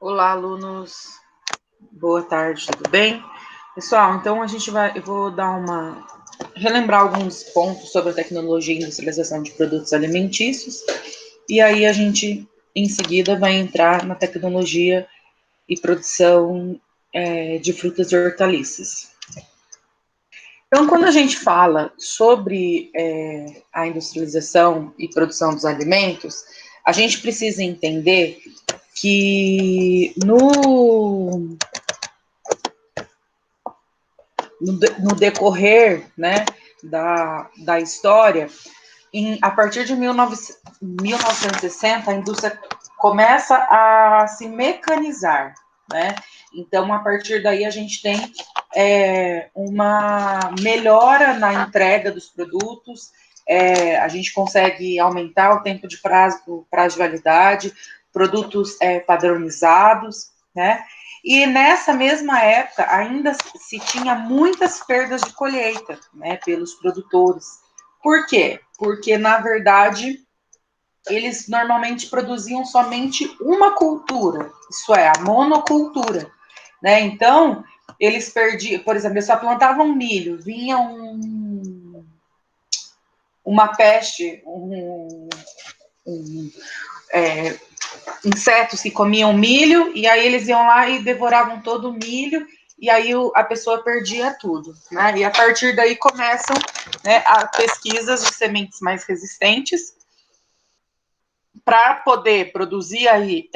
Olá, alunos. Boa tarde, tudo bem? Pessoal, então eu vou relembrar alguns pontos sobre a tecnologia e industrialização de produtos alimentícios, e aí a gente, em seguida, vai entrar na tecnologia e produção de frutas e hortaliças. Então, quando a gente fala sobre a industrialização e produção dos alimentos, a gente precisa entender que no decorrer, né, da história, a partir de 1960, a indústria começa a se mecanizar, né? Então, a partir daí, a gente tem uma melhora na entrega dos produtos, a gente consegue aumentar o tempo de prazo de validade, produtos padronizados, né? E nessa mesma época, ainda se tinha muitas perdas de colheita, né, pelos produtores. Por quê? Porque, na verdade, eles normalmente produziam somente uma cultura, isso é, a monocultura, né? Então, eles perdiam, por exemplo, eles só plantavam milho, vinha uma peste, insetos que comiam milho, e aí eles iam lá e devoravam todo o milho, e aí a pessoa perdia tudo, né? E a partir daí começam, né, a pesquisas de sementes mais resistentes para poder produzir aí,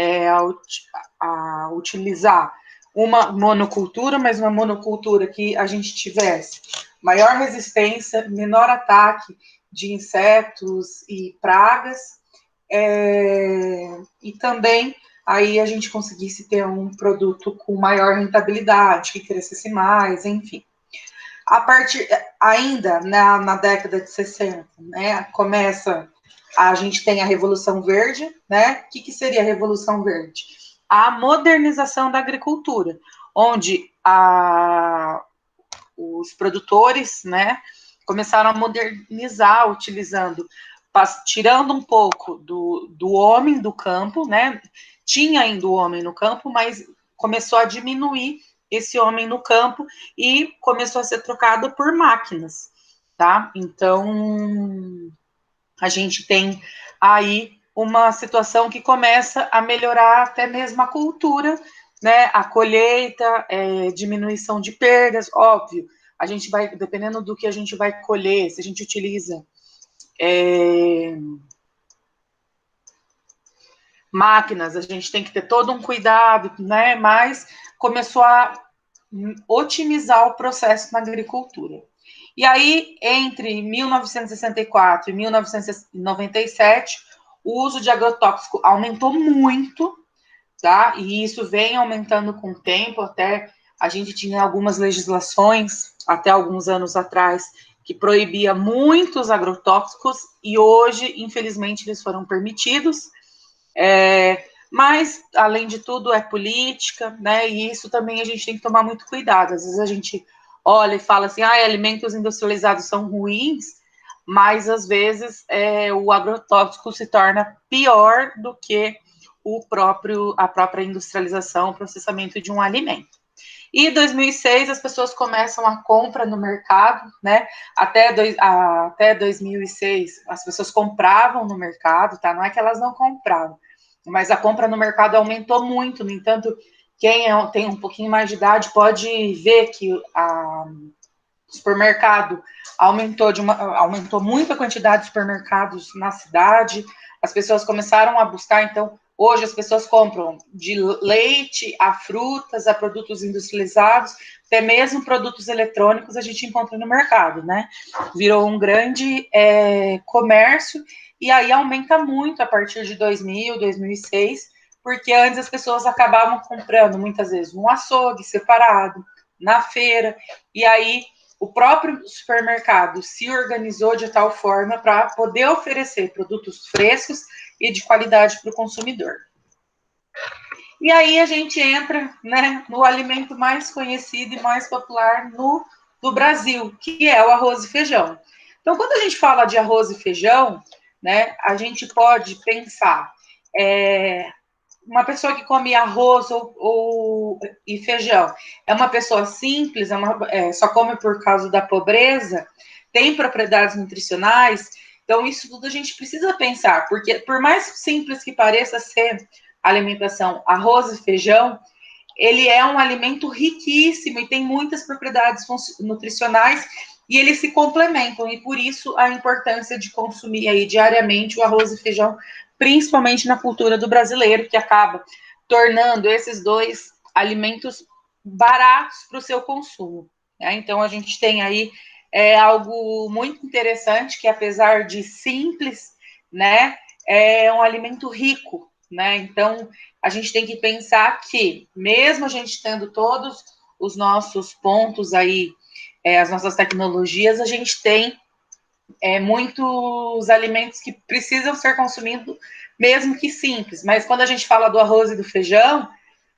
a utilizar uma monocultura, mas uma monocultura que a gente tivesse maior resistência, menor ataque de insetos e pragas, e também aí a gente conseguisse ter um produto com maior rentabilidade, que crescesse mais, enfim. A partir, ainda na década de 60, né, a gente tem a Revolução Verde, né? O que seria a Revolução Verde? A modernização da agricultura, onde os produtores, né, começaram a modernizar, tirando um pouco do homem do campo, né? Tinha ainda o homem no campo, mas começou a diminuir esse homem no campo e começou a ser trocado por máquinas, tá? Então, a gente tem aí uma situação que começa a melhorar até mesmo a cultura, né? A colheita, diminuição de perdas, óbvio. A gente vai, dependendo do que a gente vai colher, se a gente utiliza máquinas, a gente tem que ter todo um cuidado, né? Mas começou a otimizar o processo na agricultura. E aí, entre 1964 e 1997, o uso de agrotóxico aumentou muito, tá? E isso vem aumentando com o tempo, até a gente tinha algumas legislações, até alguns anos atrás, que proibia muitos agrotóxicos, e hoje, infelizmente, eles foram permitidos. Mas, além de tudo, é política, né? E isso também a gente tem que tomar muito cuidado. Às vezes a gente olha e fala assim, alimentos industrializados são ruins, mas às vezes o agrotóxico se torna pior do que a própria industrialização, o processamento de um alimento. E em 2006 as pessoas começam a compra no mercado, né? Até 2006 as pessoas compravam no mercado, tá? Não é que elas não compravam, mas a compra no mercado aumentou muito. No entanto, quem tem um pouquinho mais de idade pode ver que o supermercado aumentou muito a quantidade de supermercados na cidade. As pessoas começaram a buscar, então, hoje as pessoas compram de leite a frutas, a produtos industrializados, até mesmo produtos eletrônicos a gente encontra no mercado, né? Virou um grande comércio, e aí aumenta muito a partir de 2000, 2006, porque antes as pessoas acabavam comprando muitas vezes um açougue separado, na feira, e aí o próprio supermercado se organizou de tal forma para poder oferecer produtos frescos e de qualidade para o consumidor. E aí a gente entra, né, no alimento mais conhecido e mais popular no Brasil, que é o arroz e feijão. Então, quando a gente fala de arroz e feijão, né, a gente pode pensar uma pessoa que come arroz e feijão é uma pessoa simples, só come por causa da pobreza, tem propriedades nutricionais. Então, isso tudo a gente precisa pensar, porque por mais simples que pareça ser a alimentação, arroz e feijão, ele é um alimento riquíssimo e tem muitas propriedades nutricionais e eles se complementam, e por isso a importância de consumir aí diariamente o arroz e feijão, principalmente na cultura do brasileiro, que acaba tornando esses dois alimentos baratos para o seu consumo, né? Então, a gente tem aí algo muito interessante, que apesar de simples, né, é um alimento rico, né? Então, a gente tem que pensar que, mesmo a gente tendo todos os nossos pontos aí, as nossas tecnologias, a gente tem muitos alimentos que precisam ser consumidos, mesmo que simples. Mas quando a gente fala do arroz e do feijão,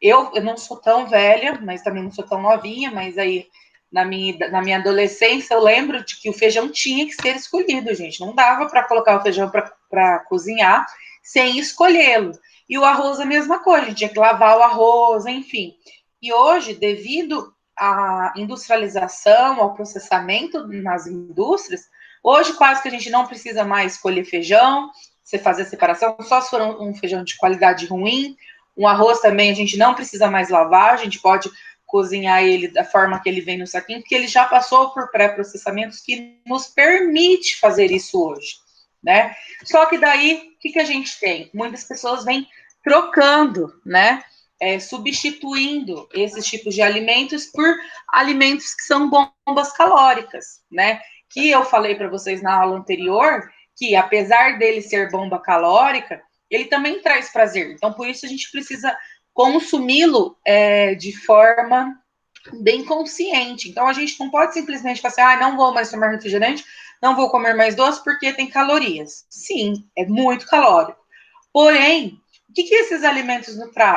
eu não sou tão velha, mas também não sou tão novinha, mas aí na minha adolescência eu lembro de que o feijão tinha que ser escolhido, gente. Não dava para colocar o feijão para cozinhar sem escolhê-lo. E o arroz a mesma coisa, a gente tinha que lavar o arroz, enfim. E hoje, devido à industrialização, ao processamento nas indústrias, hoje quase que a gente não precisa mais escolher feijão, você fazer a separação, só se for um feijão de qualidade ruim. Um arroz também a gente não precisa mais lavar, a gente pode cozinhar ele da forma que ele vem no saquinho, porque ele já passou por pré-processamentos que nos permite fazer isso hoje, né? Só que daí, o que a gente tem? Muitas pessoas vêm trocando, né? Substituindo esses tipos de alimentos por alimentos que são bombas calóricas, né? Que eu falei para vocês na aula anterior, que apesar dele ser bomba calórica, ele também traz prazer. Então, por isso a gente precisa consumi-lo de forma bem consciente. Então, a gente não pode simplesmente falar assim, não vou mais tomar refrigerante, não vou comer mais doce porque tem calorias. Sim, é muito calórico. Porém, o que esses alimentos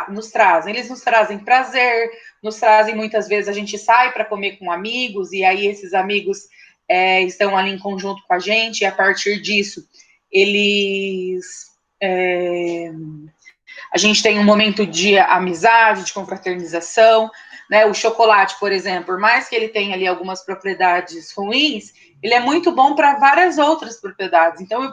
nos trazem? Eles nos trazem prazer, nos trazem, muitas vezes, a gente sai para comer com amigos, e aí esses amigos estão ali em conjunto com a gente, e a partir disso, a gente tem um momento de amizade, de confraternização, né? O chocolate, por exemplo, por mais que ele tenha ali algumas propriedades ruins, ele é muito bom para várias outras propriedades. Então, eu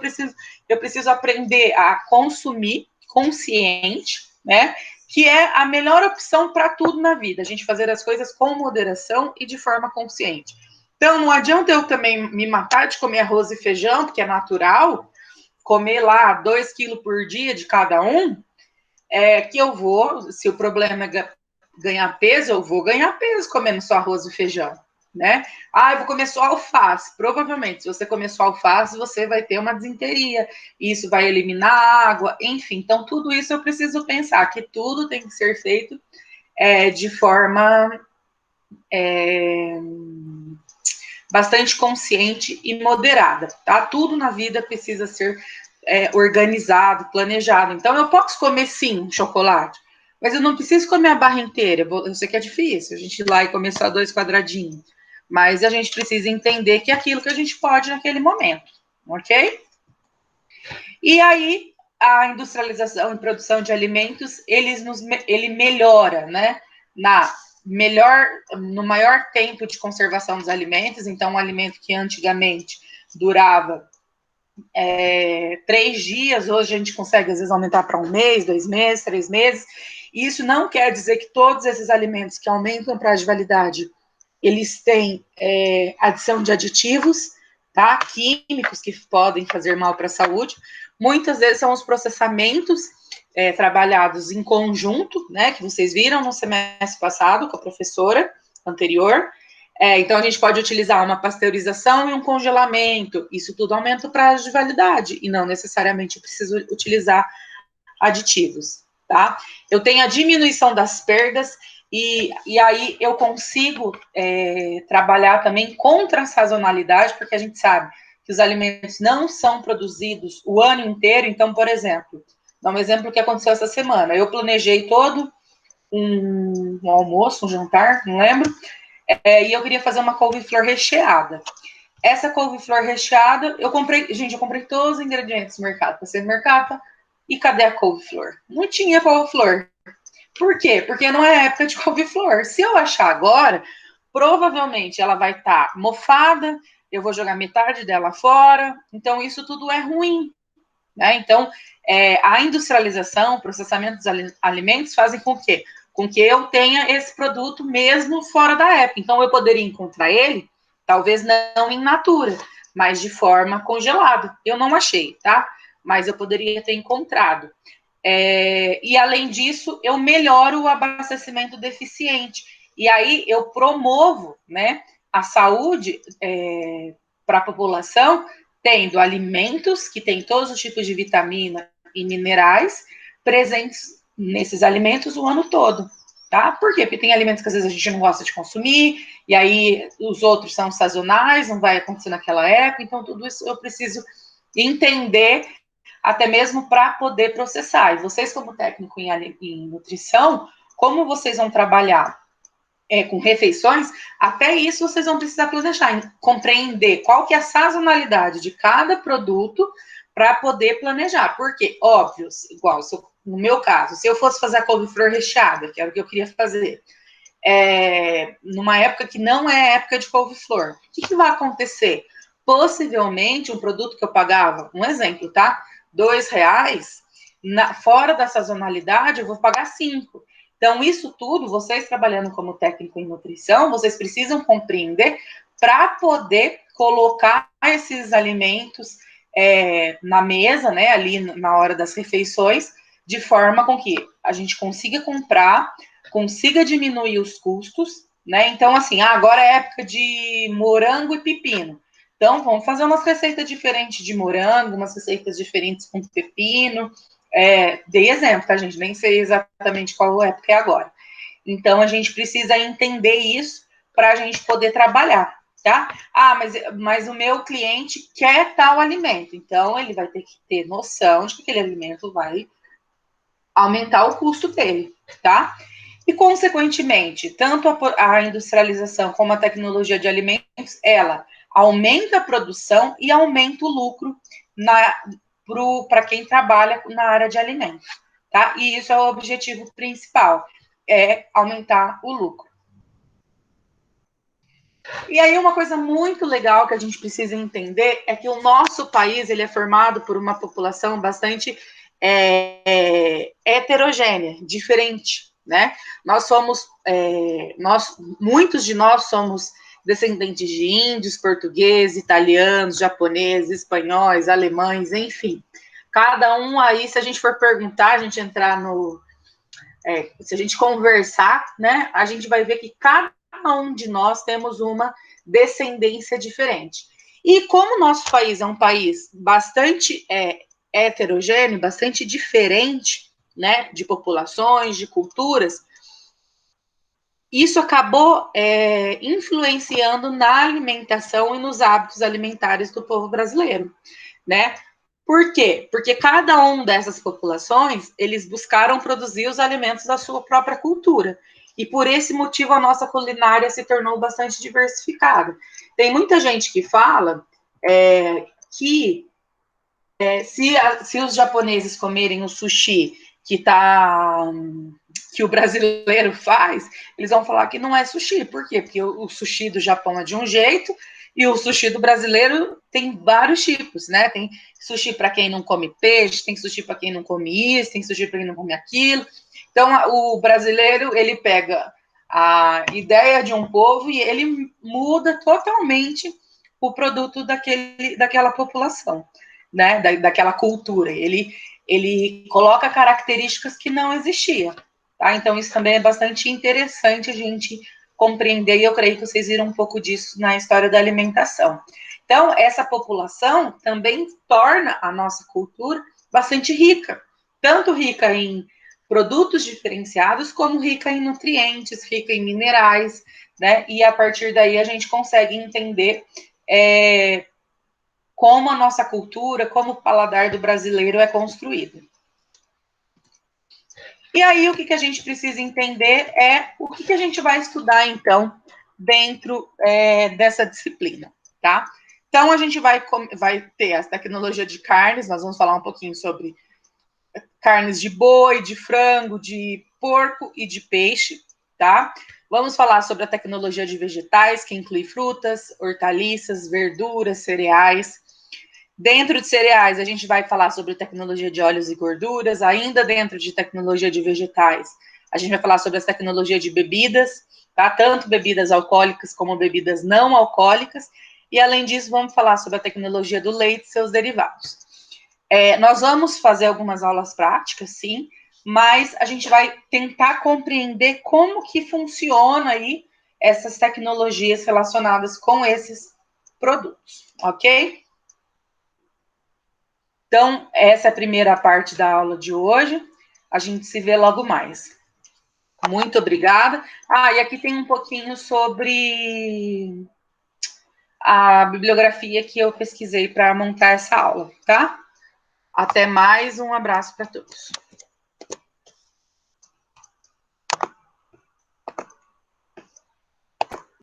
preciso aprender a consumir consciente, né? Que é a melhor opção para tudo na vida, a gente fazer as coisas com moderação e de forma consciente. Então, não adianta eu também me matar de comer arroz e feijão, porque é natural, comer lá 2 quilos por dia de cada um, que eu vou, se o problema é ganhar peso, eu vou ganhar peso comendo só arroz e feijão, né? Eu vou comer só alface. Provavelmente, se você comer só alface, você vai ter uma disenteria, isso vai eliminar água, enfim. Então, tudo isso eu preciso pensar, que tudo tem que ser feito de forma bastante consciente e moderada, tá? Tudo na vida precisa ser organizado, planejado. Então, eu posso comer, sim, chocolate, mas eu não preciso comer a barra inteira. Eu sei que é difícil, a gente ir lá e comer só 2 quadradinhos, mas a gente precisa entender que é aquilo que a gente pode naquele momento, ok? E aí, a industrialização e produção de alimentos, ele melhora, né? No maior tempo de conservação dos alimentos. Então, um alimento que antigamente durava 3 dias, hoje a gente consegue, às vezes, aumentar para 1 mês, 2 meses, 3 meses. E isso não quer dizer que todos esses alimentos que aumentam o prazo de validade, eles têm adição de aditivos, tá? Químicos que podem fazer mal para a saúde. Muitas vezes são os processamentos trabalhados em conjunto, né? Que vocês viram no semestre passado com a professora anterior. Então, a gente pode utilizar uma pasteurização e um congelamento. Isso tudo aumenta o prazo de validade e não necessariamente preciso utilizar aditivos, tá? Eu tenho a diminuição das perdas e aí eu consigo trabalhar também contra a sazonalidade, porque a gente sabe que os alimentos não são produzidos o ano inteiro. Então, por exemplo, dá um exemplo que aconteceu essa semana. Eu planejei todo um almoço, um jantar, não lembro, e eu queria fazer uma couve-flor recheada. Essa couve-flor recheada, eu comprei todos os ingredientes no mercado. Passei no mercado, E cadê a couve-flor? Não tinha couve-flor. Por quê? Porque não é época de couve-flor. Se eu achar agora, provavelmente ela vai estar mofada, eu vou jogar metade dela fora, então isso tudo é ruim. Né? Então, a industrialização, o processamento dos alimentos fazem com que eu tenha esse produto mesmo fora da época. Então, eu poderia encontrar ele, talvez não in natura, mas de forma congelada. Eu não achei, tá? Mas eu poderia ter encontrado. E, além disso, eu melhoro o abastecimento deficiente. E aí, eu promovo, né, a saúde para a população, tendo alimentos que têm todos os tipos de vitamina e minerais presentes nesses alimentos o ano todo, tá? Por quê? Porque tem alimentos que às vezes a gente não gosta de consumir, e aí os outros são sazonais, não vai acontecer naquela época, então tudo isso eu preciso entender até mesmo para poder processar. E vocês, como técnico em nutrição, como vocês vão trabalhar com refeições, até isso vocês vão precisar planejar, compreender qual que é a sazonalidade de cada produto para poder planejar. Porque, óbvio, igual no meu caso, se eu fosse fazer a couve-flor recheada, que era o que eu queria fazer, numa época que não é época de couve-flor, o que vai acontecer? Possivelmente, um produto que eu pagava, um exemplo, tá? R$2, fora da sazonalidade, eu vou pagar 5. Então, isso tudo, vocês trabalhando como técnico em nutrição, vocês precisam compreender para poder colocar esses alimentos na mesa, né, ali na hora das refeições, de forma com que a gente consiga comprar, consiga diminuir os custos, né? Então, assim, agora é época de morango e pepino. Então, vamos fazer umas receitas diferentes de morango, umas receitas diferentes com pepino. Dei exemplo, tá, gente? Nem sei exatamente qual época é agora. Então, a gente precisa entender isso para a gente poder trabalhar, tá? Mas o meu cliente quer tal alimento. Então, ele vai ter que ter noção de que aquele alimento vai aumentar o custo dele, tá? E, consequentemente, tanto a industrialização como a tecnologia de alimentos, ela aumenta a produção e aumenta o lucro para quem trabalha na área de alimentos, tá? E isso é o objetivo principal, aumentar o lucro. E aí uma coisa muito legal que a gente precisa entender é que o nosso país ele é formado por uma população bastante heterogênea, diferente, né? Muitos de nós somos descendentes de índios, portugueses, italianos, japoneses, espanhóis, alemães, enfim. Cada um aí, se a gente for perguntar, a gente entrar se a gente conversar, né, a gente vai ver que cada um de nós temos uma descendência diferente. E como o nosso país é um país bastante heterogêneo, bastante diferente, né, de populações, de culturas, isso acabou influenciando na alimentação e nos hábitos alimentares do povo brasileiro, né? Por quê? Porque cada uma dessas populações, eles buscaram produzir os alimentos da sua própria cultura. E por esse motivo a nossa culinária se tornou bastante diversificada. Tem muita gente que fala que se os japoneses comerem o sushi que o brasileiro faz, eles vão falar que não é sushi. Por quê? Porque o sushi do Japão é de um jeito e o sushi do brasileiro tem vários tipos, né? Tem sushi para quem não come peixe, tem sushi para quem não come isso, tem sushi para quem não come aquilo. Então, o brasileiro, ele pega a ideia de um povo e ele muda totalmente o produto daquela população, né? Daquela cultura. Ele coloca características que não existiam. Tá? Então, isso também é bastante interessante a gente compreender, e eu creio que vocês viram um pouco disso na história da alimentação. Então, essa população também torna a nossa cultura bastante rica, tanto rica em produtos diferenciados, como rica em nutrientes, rica em minerais, né? E a partir daí a gente consegue entender como a nossa cultura, como o paladar do brasileiro é construído. E aí, o que a gente precisa entender é o que a gente vai estudar, então, dentro dessa disciplina, tá? Então, a gente vai ter a tecnologia de carnes, nós vamos falar um pouquinho sobre carnes de boi, de frango, de porco e de peixe, tá? Vamos falar sobre a tecnologia de vegetais, que inclui frutas, hortaliças, verduras, cereais. Dentro de cereais, a gente vai falar sobre tecnologia de óleos e gorduras. Ainda dentro de tecnologia de vegetais, a gente vai falar sobre as tecnologias de bebidas, tá? Tanto bebidas alcoólicas como bebidas não alcoólicas. E, além disso, vamos falar sobre a tecnologia do leite e seus derivados. Nós vamos fazer algumas aulas práticas, sim, mas a gente vai tentar compreender como que funciona aí essas tecnologias relacionadas com esses produtos, ok? Então, essa é a primeira parte da aula de hoje. A gente se vê logo mais. Muito obrigada. E aqui tem um pouquinho sobre a bibliografia que eu pesquisei para montar essa aula, tá? Até mais, um abraço para todos.